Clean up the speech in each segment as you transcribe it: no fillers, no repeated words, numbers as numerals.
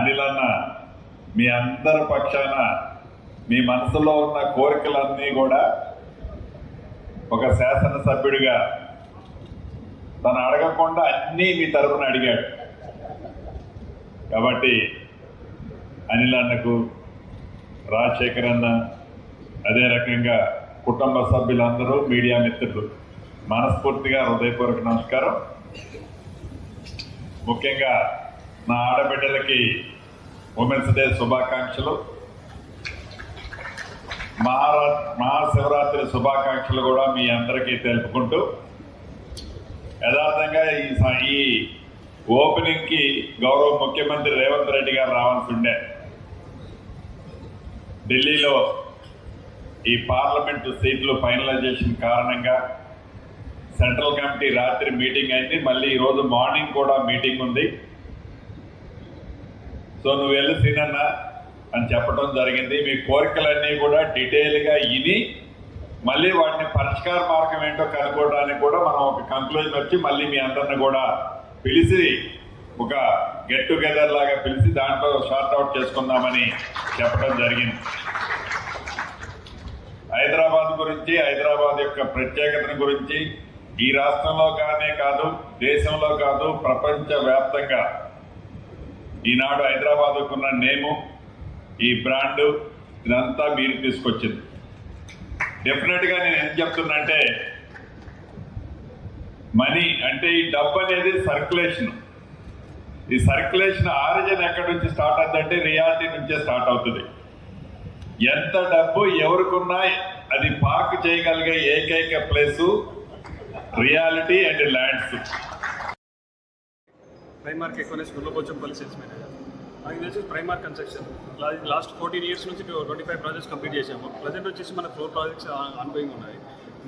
అనిల్ అన్న మీ అందరి పక్షాన మీ మనసులో ఉన్న కోరికలన్నీ కూడా ఒక శాసనసభ్యుడిగా తను అడగకుండా అన్నీ మీ తరఫున అడిగాడు. కాబట్టి అనిల్ అన్నకు, రాజశేఖర్ అన్న, అదే రకంగా కుటుంబ సభ్యులందరూ, మీడియా మిత్రులు మనస్ఫూర్తిగా హృదయపూర్వక నమస్కారం. ముఖ్యంగా నా ఆడబిడ్డలకి ఉమెన్స్ డే శుభాకాంక్షలు, మహాశివరాత్రి శుభాకాంక్షలు కూడా మీ అందరికీ తెలుపుకుంటూ, యథార్థంగా ఈ ఓపెనింగ్కి గౌరవ ముఖ్యమంత్రి రేవంత్ రెడ్డి గారు రావాల్సి ఉండే. ఢిల్లీలో ఈ పార్లమెంటు సీట్లు ఫైనలైజేషన్ కారణంగా సెంట్రల్ కమిటీ రాత్రి మీటింగ్ అయింది, మళ్ళీ ఈరోజు మార్నింగ్ కూడా మీటింగ్ ఉంది. సో నువ్వు వెళ్ళి సీనన్న అని చెప్పడం జరిగింది. మీ కోరికలన్నీ కూడా డీటెయిల్గా విని మళ్ళీ వాటిని పరిష్కార మార్గం ఏంటో కనుక్కోవడానికి కూడా మనం ఒక కంక్లూజన్ వచ్చి మళ్ళీ మీ అందరిని కూడా పిలిచి ఒక గెట్ టుగెదర్ లాగా పిలిచి దాంట్లో షార్ట్ అవుట్ చేసుకుందామని చెప్పడం జరిగింది. హైదరాబాద్ గురించి, హైదరాబాద్ యొక్క ప్రత్యేకతను గురించి ఈ రాష్ట్రంలో కానే కాదు, దేశంలో కాదు, ప్రపంచ వ్యాప్తంగా ఈనాడు హైదరాబాద్కున్న నేము, ఈ బ్రాండు, ఇదంతా మీరు తీసుకొచ్చింది. డెఫినెట్గా నేను ఏం చెప్తున్నంటే, మనీ అంటే ఈ డబ్బు అనేది సర్క్యులేషన్. ఈ సర్క్యులేషన్ ఆరిజిన్ ఎక్కడి నుంచి స్టార్ట్ అవుతుందంటే రియాలిటీ నుంచే స్టార్ట్ అవుతుంది. ఎంత డబ్బు ఎవరికున్నా అది పార్క్ చేయగలిగే ఏకైక place reality and lands. Primark economics Gulla Pochampally sales manager. నాకు తెలిసి ప్రైమార్క్ కన్స్ట్రక్షన్ లాస్ట్ 14 years నుంచి 25 ప్రాజెక్ట్స్ కంప్లీట్ చేసాము. ప్రజెంట్ వచ్చేసి మన 4 ప్రాజెక్ట్స్ ఆన్గోయింగ్ ఉన్నాయి.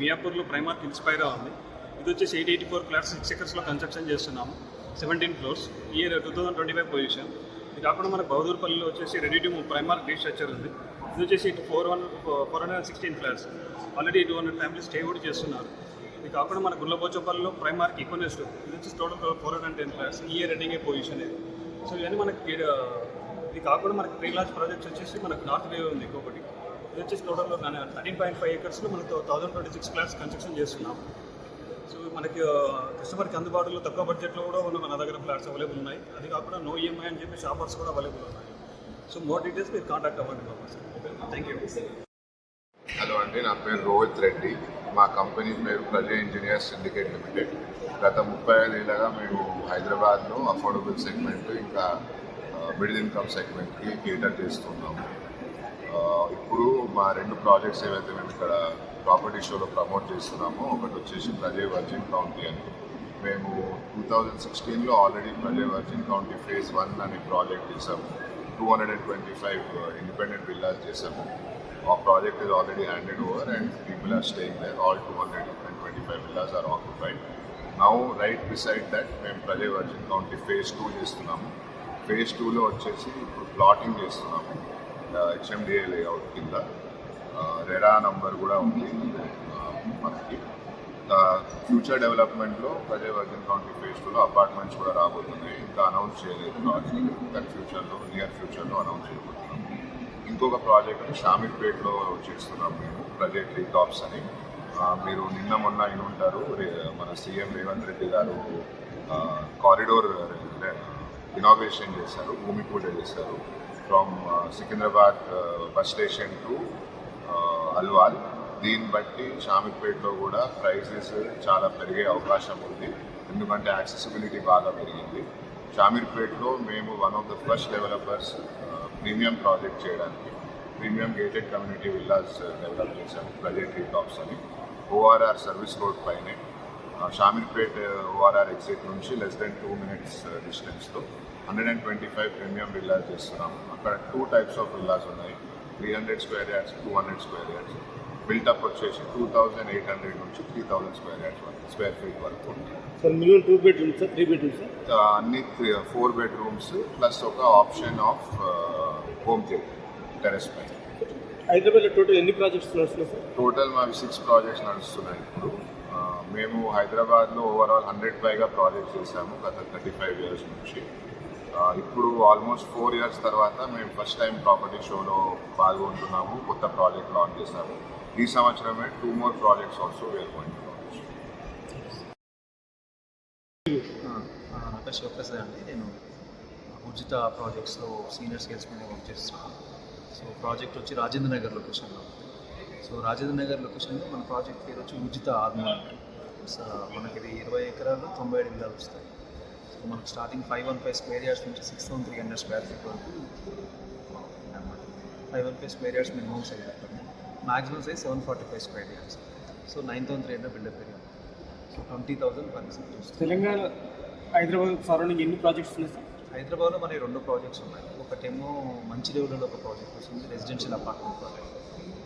మియాపూర్లో ప్రైమార్క్ ఇన్స్పైరా ఉంది. ఇది వచ్చేసి 884 ఫ్లాట్స్ 6 acres కన్స్ట్రక్షన్ చేస్తున్నాము, 17 floors, ఇయర్ 2025 పొజిషన్. ఇది కాకుండా మన బహదూర్పల్లిలో వచ్చేసి ready to move Primark restructure ఉంది. ఇది వచ్చేసి 416 ఫ్లాట్స్, ఆల్రెడీ 200 ఫ్యామిలీస్ స్టే కూడా చేస్తున్నారు. ఇది కాకుండా మన గుల్లపోచంపల్లిలో ప్రైమార్క్ ఈకోనెస్ట్, ఇది వచ్చి టోటల్ 410 ఫ్లాట్స్, ఇయర్ రెడీంగ్ పొజిషన్ ఇది. సో ఇవన్నీ మనకి ఇది కాకుండా మనకి ప్రీ లాంచ్ ప్రాజెక్ట్స్ వచ్చేసి మనకు నార్త్ వే ఉంది ఇంకొకటి. ఇది వచ్చేసి టోటల్ 13.5 acres మనకు 1026 ఫ్లాట్స్ కన్స్ట్రక్షన్ చేస్తున్నాం. సో మనకి కస్టమర్కి అందుబాటులో తక్కువ బడ్జెట్లో కూడా మన దగ్గర ఫ్లాట్స్ అవైలబుల్ ఉన్నాయి. అది కాకుండా నో ఈఎంఐ అని చెప్పి షాపర్స్ కూడా అవైలబుల్ ఉన్నాయి. సో మోర్ డీటెయిల్స్ మీరు కాంటాక్ట్ అవ్వండి బాబు. Thank you. హలో అండి, నా పేరు రోహిత్ రెడ్డి. మా కంపెనీ పేరు ప్రజా ఇంజనీర్స్ సిండికేట్ లిమిటెడ్. గత 35 ఏళ్ళగా మేము హైదరాబాద్లో అఫోర్డబుల్ సెగ్మెంట్, ఇంకా మిడిల్ ఇన్కమ్ సెగ్మెంట్కి కేటర్ చేస్తున్నాము. ఇప్పుడు మా 2 ప్రాజెక్ట్స్ ఏవైతే మేము ఇక్కడ ప్రాపర్టీ షోలో ప్రమోట్ చేస్తున్నామో, ఒకటి వచ్చేసి ప్రజా వర్జిన్ కౌంటీ అని. మేము 2016లో ఆల్రెడీ ప్రజా వర్జిన్ కౌంటీ phase 1 అనే ప్రాజెక్ట్ చేసాము. 225 ఇండిపెండెంట్ విల్లాస్ చేసాము. Our project is already handed over and people are staying there. All 225 villas are occupied. Now, right beside that, మేము ప్రజా వర్జిన్ కౌంటీ phase 2 చేస్తున్నాము. phase 2లో వచ్చేసి ఇప్పుడు ప్లాటింగ్ చేస్తున్నాము. HMDA లేఅవుట్ కింద రెరా నంబర్ కూడా ఉంది మనకి. ఫ్యూచర్ డెవలప్మెంట్లో ప్రజా వర్జిన్ కౌంటీ phase 2లో అపార్ట్మెంట్స్ కూడా రాబోతున్నాయి. ఇంకా అనౌన్స్ చేయలేదు ప్రాజెక్ట్, కానీ నియర్ ఫ్యూచర్లో అనౌన్స్ చేయబోతున్నాము. ఇంకొక ప్రాజెక్ట్ షామీర్పేటలో చేస్తున్నాం మేము, ప్రజా ట్రీ టాప్స్ అని. మీరు నిన్న మొన్న అయిన ఉంటారు, మన సీఎం రేవంత్ రెడ్డి గారు కారిడోర్ ఇనాగ్రేషన్ చేశారు, భూమి పూజ చేశారు. From Secunderabad bus station to Alwal. దీన్ని బట్టి షామీర్పేటలో కూడా ప్రైజెస్ చాలా పెరిగే అవకాశం ఉంది, ఎందుకంటే యాక్సెసిబిలిటీ బాగా పెరిగింది. షామీర్పేటలో మేము one of the first developers premium project చేయడానికి premium gated community villas develop చేశాము, ప్రజా ట్రీ టాప్స్ అని. ORR సర్వీస్ రోడ్ పైనే షామీర్పేట్ ORR ఎగ్జిట్ నుంచి less than 2 minutes డిస్టెన్స్లో 125 ప్రీమియం విల్లాస్ చేస్తున్నాము. అక్కడ 2 types ఆఫ్ విల్లాస్ ఉన్నాయి, 300 square yards, 200 square yards. Built-up వచ్చేసి 2800 నుంచి 3000 స్క్వేర్ ఫీట్ వరకు. Sir minimum 2 bedrooms sir, 3 bedrooms sir? అన్ని 4 bedrooms ప్లస్ ఒక option of home theatre terrace పైన. హైదరాబాద్లో టోటల్ ఎన్ని ప్రాజెక్ట్స్ నడుస్తున్నాయి సార్? టోటల్ మావి 6 ప్రాజెక్ట్స్ నడుస్తున్నాయి ఇప్పుడు. మేము హైదరాబాద్లో ఓవరాల్ 100 పైగా ప్రాజెక్ట్స్ చేసాము గత 35 years నుంచి. ఇప్పుడు ఆల్మోస్ట్ 4 years తర్వాత మేము ఫస్ట్ టైం ప్రాపర్టీ షోలో పాల్గొంటున్నాము. కొత్త ప్రాజెక్ట్ లాంచ్ చేశాము. ఈ సంవత్సరమే 2 more projects also were going to launch. నా పేరు శివప్రసాద్ అండి. నేను ఉచిత ప్రాజెక్ట్స్లో సీనియర్ సేల్స్ మీద వర్క్ చేస్తున్నాను. సో ప్రాజెక్ట్ వచ్చి రాజేంద్ర నగర్ లొకేషన్లో. సో రాజేంద్ర నగర్ లొకేషన్లో మన ప్రాజెక్ట్ పేరు వచ్చి ఉచిత హార్మోన్. సో మనకి ఇది 20 ఎకరాలు 97 విల్లాలు వస్తాయి. సో మనకి స్టార్టింగ్ 515 స్క్వేర్ యార్డ్స్ నుంచి 6300 స్క్వేర్ ఫీట్ వరకు అన్నమాట. 515 స్క్వేర్ యార్డ్స్ మినిమం సైజ్ ఉంటుంది. Maximum size 745 square yards. So 9300 built up area. So 20,000 per cent వస్తుంది. తెలంగాణ హైదరాబాద్ సరౌండింగ్ ఎన్ని ప్రాజెక్ట్స్ ఉన్నాయి సార్? హైదరాబాద్లో మనకి 2 ప్రాజెక్ట్స్ ఉన్నాయి. ఒకటేమో మంచిర్యాలలో ఒక ప్రాజెక్ట్ వస్తుంది, రెసిడెన్షియల్ అపార్ట్మెంట్ ప్రాజెక్ట్.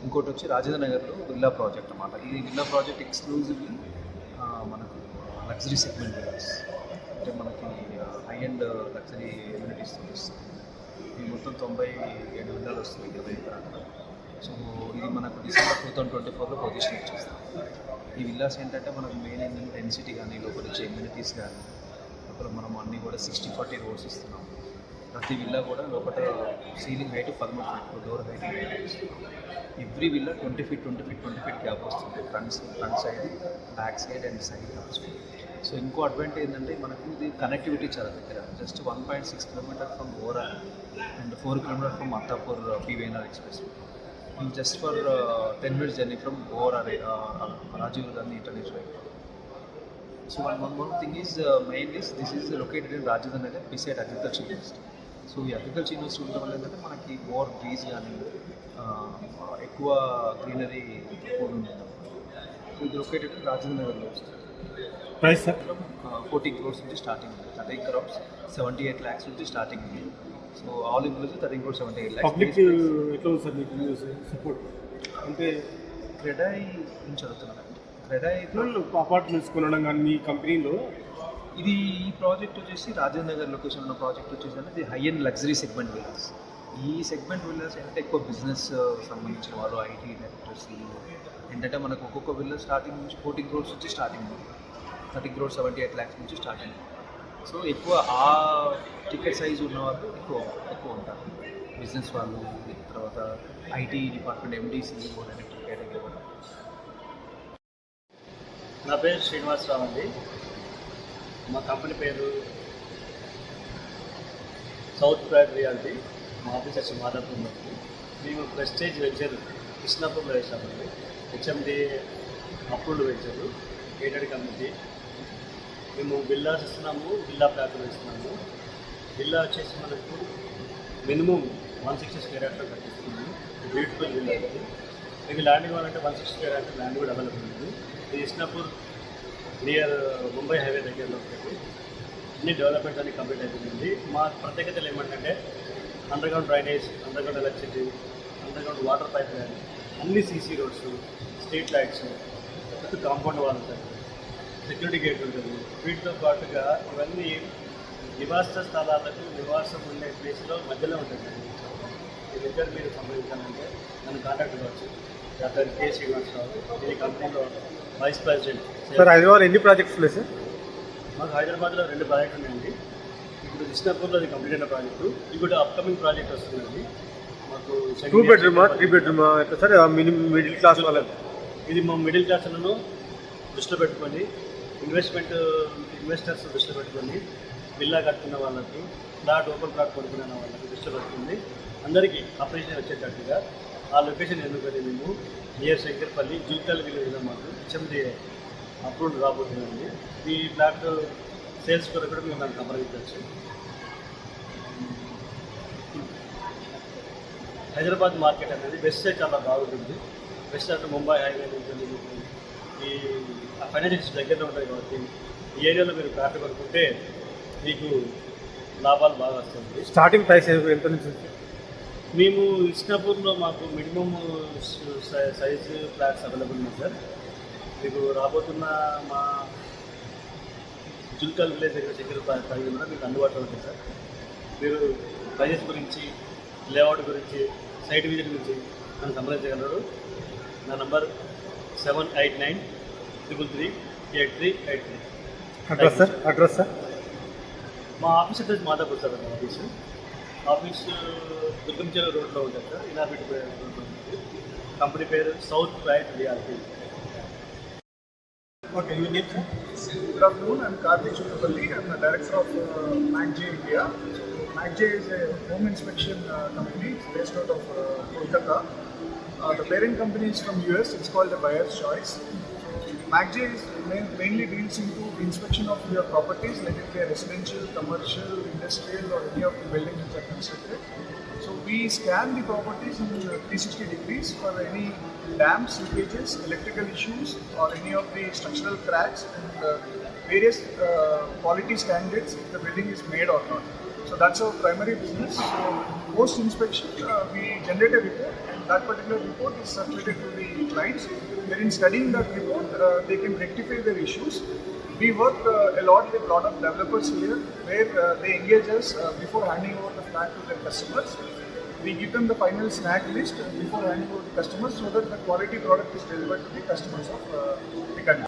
ఇంకోటి వచ్చి రాజేంద్ర నగర్లో విల్లా ప్రాజెక్ట్ అన్నమాట. ఈ విల్లా ప్రాజెక్ట్ ఎక్స్క్లూజివ్లీ మనకు లగ్జరీ సెగ్మెంట్ విల్లాస్, అంటే మనకి హై అండ్ లగ్జరీ ఎమ్యూనిటీస్ వస్తుంది. ఇది మొత్తం 97 విల్లాలు వస్తుంది 20 ఎకరాలు. సో ఇది మనకు డిసెంబర్ 2024లో పొజిషన్ వచ్చేస్తాం. ఈ విల్లాస్ ఏంటంటే మనకు మెయిన్ ఏంటంటే డెన్సిటీ కానీ లోపల వచ్చే ఎమ్యూనిటీస్ కానీ లోపల మనం అన్నీ కూడా 60-40 రోడ్స్ ఇస్తున్నాం. ప్రతి విల్లా కూడా లోపల ceiling height 13 feet, door height ఇస్తున్నాం. ఎవ్రీ విల్లా 20 feet గ్యాప్ వస్తుంది. Front side, back side and side gaps. So ఇంకో అడ్వాంటేజ్ ఏంటంటే మనకు ఇది కనెక్టివిటీ చాలా దగ్గర. జస్ట్ 1.6 kilometers ఫ్రమ్ ఓరా and 4 kilometers from Attapur PVNR express. Just for 10 minutes journey from ఓరా Rajiv Gandhi international airport. So one more thing is main is this is located in Rajendra Nagar beside agriculture university. So ఈ agriculture university ఉండడం వల్ల ఏంటంటే మనకి more trees కానీ ఎక్కువ greenery కూడా ఉంటుంది. సో ఇది లొకేటెడ్ ఇన్ రాజేంద్ర నగర్లో వస్తుంది. Price sir? 14 crores నుంచి స్టార్టింగ్ ఉంది. 13 crores 78 lakhs నుంచి స్టార్టింగ్ ఉంది. So all inclusive 13 crores 78 lakhs. Public ఎట్లా ఉంది సార్ మీకు సపోర్ట్? అంటే క్రెడాయి నుంచి అడుగుతున్నాను. క్రెడాయి అపార్ట్మెంట్స్ కొనడం కానీ మీ కంపెనీలో ఇది ఈ ప్రాజెక్ట్ వచ్చేసి రాజేంద్ర నగర్ లొకేషన్ ఉన్న ప్రాజెక్ట్ వచ్చేసి ఇది high and luxury segment villas. ఈ సెగ్మెంట్ విల్లాస్ ఏంటంటే ఎక్కువ బిజినెస్ సంబంధించిన వాళ్ళు, ఐటీ డైరెక్టర్స్ ఏంటంటే మనకు ఒక్కొక్క విల్లా స్టార్టింగ్ నుంచి 14 crores నుంచి స్టార్టింగ్ ఉంది. 30 crores 78 lakhs నుంచి స్టార్టింగ్. సో ఎక్కువ ఆ టికెట్ సైజ్ ఉన్న వాళ్ళు ఎక్కువ ఉంటారు. బిజినెస్ వాళ్ళు, తర్వాత IT department MDC, director category కూడా. నా పేరు శ్రీనివాసరావు అండి. మా కంపెనీ పేరు సౌత్ ప్రైడ్ రియాలిటీ. మా ఆఫీస్ వచ్చి మాదాపూర్లో. మేము ప్రెస్టేజ్ వెంచర్ కృష్ణాపూర్లో వేసామండి. HMD approved venture, gated community. మేము విల్లాస్ ఇస్తున్నాము, విల్లా ప్లాట్లు ఇస్తున్నాము. విల్లా వచ్చేసి మనకు మినిమం 160 square yards కట్టిస్తున్నాము. బ్యూటిఫుల్ విల్లా ఉంది. మీకు ల్యాండ్ కావాలంటే 160 square yards ల్యాండ్ కూడా అవైలబుల్ ఉంది. ఇది కృష్ణాపూర్ నియర్ ముంబై హైవే దగ్గరలో ఉంటుంది. అన్ని డెవలప్మెంట్స్ అన్ని కంప్లీట్ అయిపోయింది. మా ప్రత్యేకతలు ఏమంటే underground drainage, underground electricity, underground water pipe line, అన్ని CC roads, street lights, compound wall ఉంటుంది, సెక్యూరిటీ గేట్ ఉంటుంది. వీటితో పాటుగా ఇవన్నీ నివాస స్థలాలకు నివాసం ఉండే ప్లేస్లో మధ్యలో ఉంటుంది. ఈ దగ్గర మీరు సంప్రదించాలంటే నన్ను కాంటాక్ట్ అవ్వచ్చు. Doctor K. శ్రీనివాసరావు. ఇది కంపెనీలో వైస్ ప్రెసిడెంట్. సార్ హైదరాబాద్ ఎన్ని ప్రాజెక్ట్స్ ఉన్నాయి సార్? మాకు హైదరాబాద్లో 2 ప్రాజెక్టులు ఉన్నాయండి. ఇప్పుడు కృష్ణాపూర్లో అది కంప్లీట్ అయిన ప్రాజెక్టు. ఇంకోటి అప్కమింగ్ ప్రాజెక్ట్ వస్తుందండి. మాకు 2 bedroom 3 bedroom ఎట్లా సార్? మిడిల్ క్లాస్ వాళ్ళకి ఇది మా మిడిల్ క్లాస్లను దృష్టిలో పెట్టుకొని ఇన్వెస్టర్స్ దృష్టిలో పెట్టుకొని విల్లా కట్టుకున్న వాళ్ళకి, ఓపెన్ ప్లాట్ కొనుక్కున్న వాళ్ళకి దృష్టిలో పెట్టుకుంది. అందరికీ ఆపరేషన్ వచ్చేటట్టుగా ఆ లొకేషన్ ఎందుకని మేము నియర్ శంకర్పల్లి జూకల్ విలేజ్లో మాకు HMD అప్రూవ్డ్ రాబోతుందండి. ఈ ప్లాట్ సేల్స్ కొరకు కూడా మేము దాన్ని సంప్రదించవచ్చు. హైదరాబాద్ మార్కెట్ అనేది వెస్ట్ సైడ్ చాలా బాగుంటుంది. వెస్ట్ సైడ్ ముంబై హైవే ఉంటుంది. ఈ ఫైనాన్షియల్స్ దగ్గరలో ఉంటాయి కాబట్టి ఈ ఏరియాలో మీరు ప్లాట్ కొనుక్కుంటే మీకు లాభాలు బాగా వస్తుంది. స్టార్టింగ్ ప్రైస్ ఎంత నుంచి? మేము కృష్ణాపూర్లో మాకు మినిమం సైజు ఫ్లాట్స్ అవైలబుల్ ఉన్నాయి సార్. మీకు రాబోతున్న మా జుల్కల్ విలేజ్ దగ్గర సెక్యూర్ ప్రైజ్ కూడా మీకు అందుబాటులో ఉంటుంది సార్. మీరు ప్రైజెస్ గురించి, లేఅవుట్ గురించి, సైట్ విజిట్ గురించి నన్ను సంప్రదించగలరు. నా నంబర్ 7893338383. Address sir? మా ఆఫీస్ అడ్రస్ మాదాపూర్ సార్ మా ఆఫీస్ దుర్గంచెల రోడ్లో ఉంటుంది సార్. ఇనాబిట్ రోడ్లో ఉంటుంది. కంపెనీ పేరు south pride reality. Okay, your name, sir? Good afternoon. I'm Karthik Chukrapalli. I'm the director of MacJ India. MacJ is a home inspection company. It's based out of Kolkata. The parent company is from US. It's called the Buyer's Choice. MacJ is mainly deals into inspection of your properties, like if they are residential, commercial, industrial, or any of the buildings which are constructed. So we scan the properties in 360 degrees for any dams, leakages, electrical issues, or any of the structural cracks, and various quality standards if the building is made or not. So that's our primary business. So post inspection, we generate a report, and that particular report is circulated to the clients. Wherein studying that report, they can rectify their issues. We work a lot with a lot of developers here, where they engage us before handing over the flat to their customers. We give them the final snag list before handing over to customers, so that the quality product is delivered to the customers of the country.